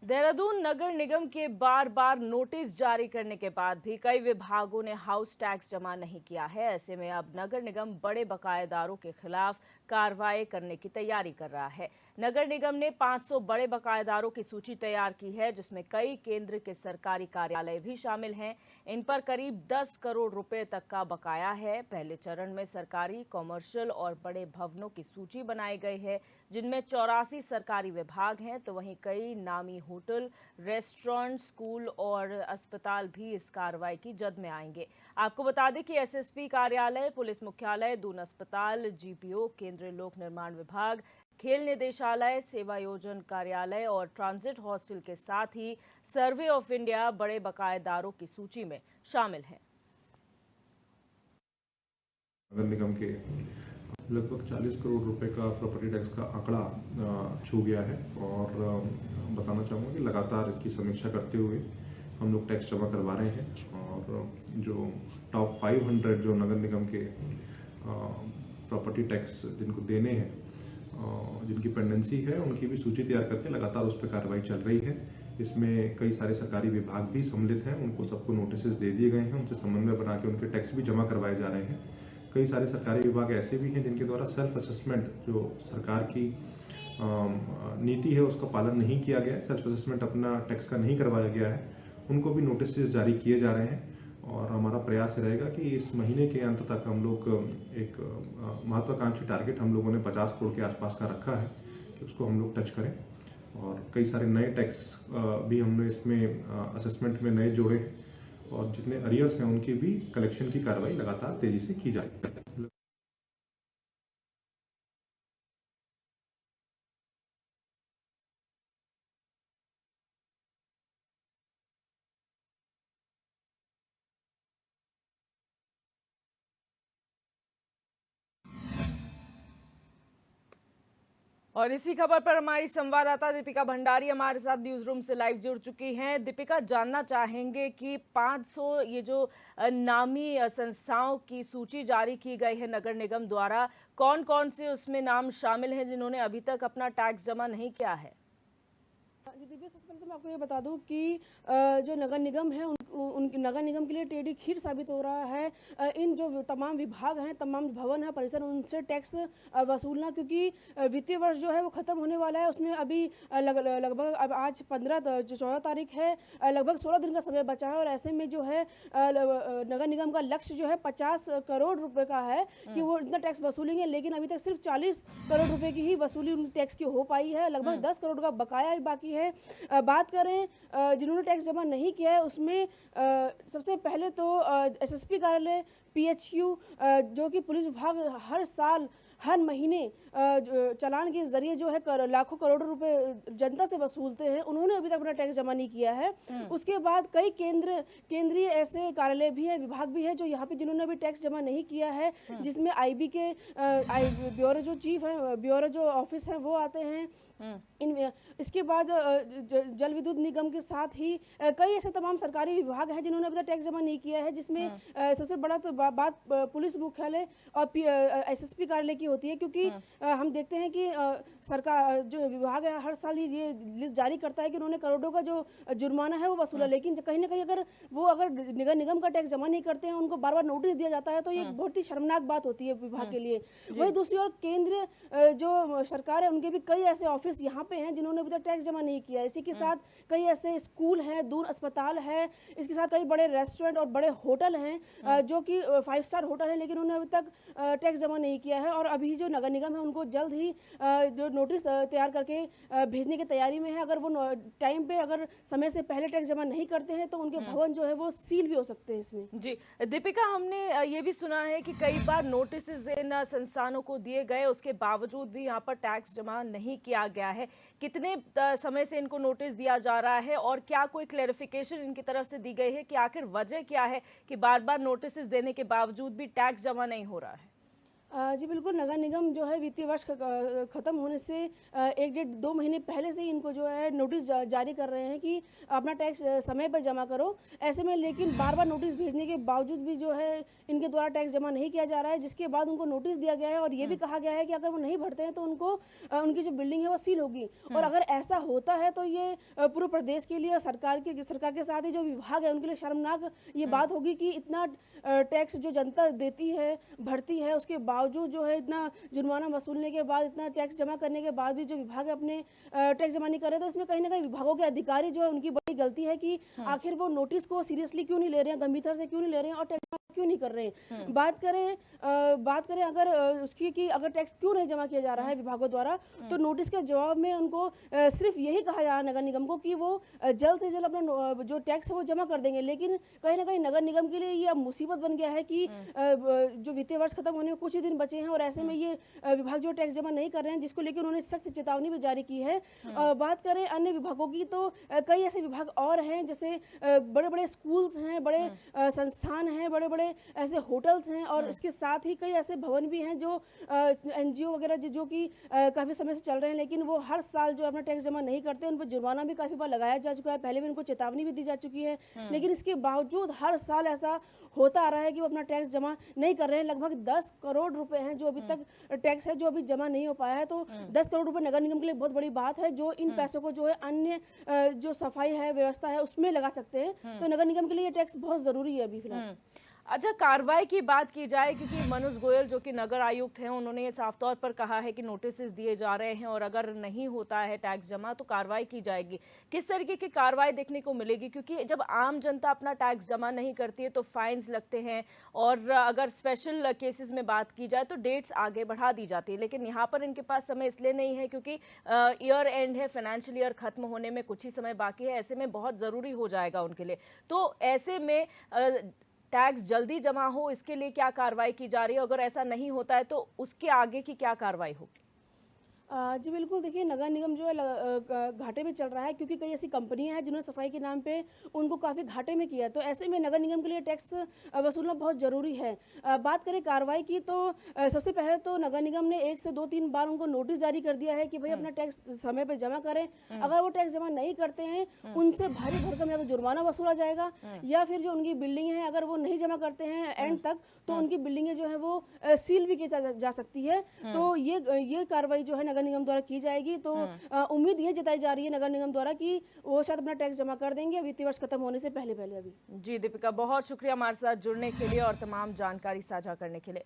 देहरादून नगर निगम के बार बार नोटिस जारी करने के बाद भी कई विभागों ने हाउस टैक्स जमा नहीं किया है। ऐसे में अब नगर निगम बड़े बकायेदारों के खिलाफ कार्रवाई करने की तैयारी कर रहा है। नगर निगम ने 500 बड़े बकायेदारों की सूची तैयार की है, जिसमें कई केंद्र के सरकारी कार्यालय भी शामिल हैं। इन पर करीब 10 करोड़ रुपए तक का बकाया है। पहले चरण में सरकारी, कॉमर्शियल और बड़े भवनों की सूची बनाई गई है, जिनमें 84 सरकारी विभाग हैं, तो वहीं कई नामी होटल, रेस्टोरेंट, स्कूल और अस्पताल भी इस कार्रवाई की जद में आएंगे। आपको बता दें कि एसएसपी कार्यालय, पुलिस मुख्यालय, दून अस्पताल, जीपीओ, केंद्रीय लोक निर्माण विभाग, खेल निदेशालय, सेवा योजन कार्यालय और ट्रांजिट हॉस्टल के साथ ही सर्वे ऑफ इंडिया बड़े बकायेदारों की सूची में शामिल है। नगर निगम के लगभग 40 करोड़ रुपए का प्रॉपर्टी टैक्स का आंकड़ा छू गया है और बताना चाहूँगा कि लगातार इसकी समीक्षा करते हुए हम लोग टैक्स जमा करवा रहे हैं और जो टॉप 500 जो नगर निगम के प्रॉपर्टी टैक्स जिनको देने हैं, जिनकी पेंडेंसी है, उनकी भी सूची तैयार करके लगातार उस पर कार्रवाई चल रही है। इसमें कई सारे सरकारी विभाग भी सम्मिलित हैं, उनको सबको नोटिस दे दिए गए हैं, उनसे समन्वय बना के उनके टैक्स भी जमा करवाए जा रहे हैं। कई सारे सरकारी विभाग ऐसे भी हैं जिनके द्वारा सेल्फ असेसमेंट, जो सरकार की नीति है, उसका पालन नहीं किया गया है, सेल्फ असेसमेंट अपना टैक्स का नहीं करवाया गया है, उनको भी नोटिस जारी किए जा रहे हैं। और हमारा प्रयास रहेगा कि इस महीने के अंत तक हम लोग एक महत्वाकांक्षी टारगेट हम लोगों ने 50 करोड़ के आसपास का रखा है कि उसको हम लोग टच करें। और कई सारे नए टैक्स भी हमने इसमें असेसमेंट में नए जोड़े हैं और जितने अरियर्स हैं उनकी भी कलेक्शन की कार्रवाई लगातार तेजी से की जा रही है। और इसी खबर पर हमारी संवाददाता दीपिका भंडारी हमारे साथ न्यूज रूम से लाइव जुड़ चुकी हैं। दीपिका, जानना चाहेंगे कि 500 ये जो नामी संस्थाओं की सूची जारी की गई है नगर निगम द्वारा, कौन कौन से उसमें नाम शामिल हैं जिन्होंने अभी तक अपना टैक्स जमा नहीं किया है? जी दिव्या, सबसे पहले तो मैं आपको ये बता दूं कि जो नगर निगम है उनकी नगर निगम के लिए टेढ़ी खीर साबित हो रहा है इन जो तमाम विभाग हैं, तमाम भवन है, परिसर, उनसे टैक्स वसूलना, क्योंकि वित्तीय वर्ष जो है वो खत्म होने वाला है। उसमें अभी लगभग अब आज 14 तारीख है, लगभग 16 दिन का समय बचा है और ऐसे में जो है नगर निगम का लक्ष्य जो है 50 करोड़ रुपए का है कि वो इतना टैक्स वसूलेंगे, लेकिन अभी तक सिर्फ 40 करोड़ रुपए की ही वसूली उन टैक्स की हो पाई है। लगभग 10 करोड़ का बकाया बाकी है। बात करें जिन्होंने टैक्स जमा नहीं किया है, उसमें सबसे पहले तो एसएसपी कार्यालय, पीएचक्यू, जो कि पुलिस विभाग हर साल हर महीने चालान के जरिए जो है लाखों करोड़ों रुपए जनता से वसूलते हैं, उन्होंने अभी तक अपना टैक्स जमा नहीं किया है। उसके बाद कई केंद्रीय ऐसे कार्यालय भी हैं, विभाग भी हैं जो यहाँ पे जिन्होंने अभी टैक्स जमा नहीं किया है, जिसमें आईबी के ब्यूरो जो चीफ है, ब्यूरो जो ऑफिस है, वो आते हैं। इसके बाद जल विद्युत निगम के साथ ही कई ऐसे तमाम सरकारी विभाग हैं जिन्होंने अभी तक टैक्स जमा नहीं किया है, जिसमें सबसे बड़ा तो बात पुलिस मुख्यालय और एसएसपी कार्यालय की होती है, क्योंकि हम देखते हैं कि सरकार जो विभाग है हर साल ही ये लिस्ट जारी करता है कि उन्होंने करोड़ों का जो जुर्माना है वो वसूला, लेकिन कहीं ना कहीं अगर नगर निगम का टैक्स जमा नहीं करते हैं, उनको बार बार नोटिस दिया जाता है, तो ये बहुत ही शर्मनाक बात होती है विभाग के लिए। वही दूसरी ओर केंद्रीय जो सरकार है, उनके भी कई ऐसे ऑफिस यहाँ पे हैं जिन्होंने अभी तक टैक्स जमा नहीं किया। इसी के साथ कई ऐसे स्कूल हैं, दूर अस्पताल है, इसके साथ कई बड़े रेस्टोरेंट और बड़े होटल हैं जो कि 5 स्टार होटल है, लेकिन उन्होंने अभी तक टैक्स जमा नहीं किया है। और अभी जो नगर निगम है उनको जल्द ही जो नोटिस तैयार करके भेजने की तैयारी में है। अगर वो टाइम पे, अगर समय से पहले टैक्स जमा नहीं करते हैं तो उनके भवन जो है वो सील भी हो सकते हैं इसमें। जी दीपिका, हमने ये भी सुना है कि कई बार नोटिस इन संस्थानों को दिए गए, उसके बावजूद भी यहाँ पर टैक्स जमा नहीं किया गया है। कितने समय से इनको नोटिस दिया जा रहा है और क्या कोई क्लैरिफिकेशन इनकी तरफ से दी गई है कि आखिर वजह क्या है कि बार बार नोटिस देने के बावजूद भी टैक्स जमा नहीं हो रहा है? जी बिल्कुल, नगर निगम जो है वित्तीय वर्ष खत्म होने से 1 डेढ़ 2 महीने पहले से ही इनको जो है नोटिस जारी कर रहे हैं कि अपना टैक्स समय पर जमा करो। ऐसे में लेकिन बार-बार नोटिस भेजने के बावजूद भी जो है इनके द्वारा टैक्स जमा नहीं किया जा रहा है, जिसके बाद उनको नोटिस दिया गया है और ये भी कहा गया है कि अगर वो नहीं भरते हैं तो उनको उनकी जो बिल्डिंग है वो सील होगी। और अगर ऐसा होता है तो ये पूरे प्रदेश के लिए और सरकार के साथ ही जो विभाग है उनके लिए शर्मनाक ये बात होगी कि इतना टैक्स जो जनता देती है, भरती है, उसके बावजूद जो है इतना जुर्माना वसूलने के बाद, इतना टैक्स जमा करने के बाद भी जो विभाग अपने टैक्स जमा नहीं कर रहे, तो इसमें कहीं ना कहीं विभागों के अधिकारी जो है उनकी बड़ी गलती है कि आखिर वो नोटिस को सीरियसली क्यों नहीं ले रहे हैं, गंभीरता से क्यों नहीं ले रहे हैं और टैक्स क्यों नहीं कर रहे हैं। बात करें अगर उसकी कि अगर टैक्स क्यों नहीं जमा किया जा रहा है विभागों द्वारा, तो नोटिस के जवाब में उनको सिर्फ यही कहा जा रहा है नगर निगम को कि वो जल्द से जल्द अपना जो टैक्स है वो जमा कर देंगे। लेकिन कहीं ना कहीं नगर निगम के लिए ये अब मुसीबत बन गया है कि जो वित्तीय वर्ष खत्म होने में कुछ ही दिन बचे हैं और ऐसे में ये विभाग जो टैक्स जमा नहीं कर रहे हैं, जिसको लेकर उन्होंने सख्त चेतावनी भी जारी की है। बात करें अन्य विभागों की तो कई ऐसे विभाग और हैं, जैसे बड़े बड़े स्कूल्स हैं, बड़े संस्थान हैं, बड़े बड़े ऐसे होटल्स हैं और इसके साथ ही कई ऐसे भवन भी हैं जो NGO वगैरह जो कि काफ़ी समय से चल रहे हैं, लेकिन वो हर साल जो अपना टैक्स जमा नहीं करते। उन पर जुर्माना भी काफ़ी बार लगाया जा चुका है, पहले भी उनको चेतावनी भी दी जा चुकी है, लेकिन इसके बावजूद हर साल ऐसा होता आ रहा है कि वो अपना टैक्स जमा नहीं कर रहे हैं। लगभग 10 करोड़ रुपए हैं जो अभी तक टैक्स है जो अभी जमा नहीं हो पाया है। तो 10 करोड़ रुपए नगर निगम के लिए बहुत बड़ी बात है, जो इन पैसों को जो है अन्य जो सफाई है, व्यवस्था है, उसमें लगा सकते हैं। तो नगर निगम के लिए ये टैक्स बहुत ज़रूरी है अभी फिलहाल। अच्छा, कार्रवाई की बात की जाए, क्योंकि मनोज गोयल जो कि नगर आयुक्त हैं, उन्होंने ये साफ तौर पर कहा है कि नोटिस दिए जा रहे हैं और अगर नहीं होता है टैक्स जमा तो कार्रवाई की जाएगी। किस तरीके की कार्रवाई देखने को मिलेगी, क्योंकि जब आम जनता अपना टैक्स जमा नहीं करती है तो फाइन्स लगते हैं और अगर स्पेशल केसेस में बात की जाए तो डेट्स आगे बढ़ा दी जाती है, लेकिन यहाँ पर इनके पास समय इसलिए नहीं है क्योंकि ईयर एंड है, फाइनेंशियल ईयर खत्म होने में कुछ ही समय बाकी है। ऐसे में बहुत ज़रूरी हो जाएगा उनके लिए। तो ऐसे में टैक्स जल्दी जमा हो, इसके लिए क्या कार्रवाई की जा रही है? अगर ऐसा नहीं होता है तो उसके आगे की क्या कार्रवाई होगी? जी बिल्कुल, देखिए नगर निगम जो है घाटे में चल रहा है, क्योंकि कई ऐसी कंपनियां हैं जिन्होंने सफाई के नाम पे उनको काफ़ी घाटे में किया है। तो ऐसे में नगर निगम के लिए टैक्स वसूलना बहुत ज़रूरी है। बात करें कार्रवाई की तो सबसे पहले तो नगर निगम ने 1 से 2-3 बार उनको नोटिस जारी कर दिया है कि भाई अपना टैक्स समय पर जमा करें। अगर वो टैक्स जमा नहीं करते हैं, उनसे भारी भरकम या तो जुर्माना वसूला जाएगा या फिर जो उनकी बिल्डिंग है अगर वो नहीं जमा करते हैं एंड तक, तो उनकी बिल्डिंगें जो है वो सील भी की जा सकती है। तो ये कार्रवाई जो है नगर निगम द्वारा की जाएगी। तो उम्मीद ये जताई जा रही है नगर निगम द्वारा कि वो शायद अपना टैक्स जमा कर देंगे वित्तीय वर्ष खत्म होने से पहले अभी। जी दीपिका, बहुत शुक्रिया हमारे साथ जुड़ने के लिए और तमाम जानकारी साझा करने के लिए।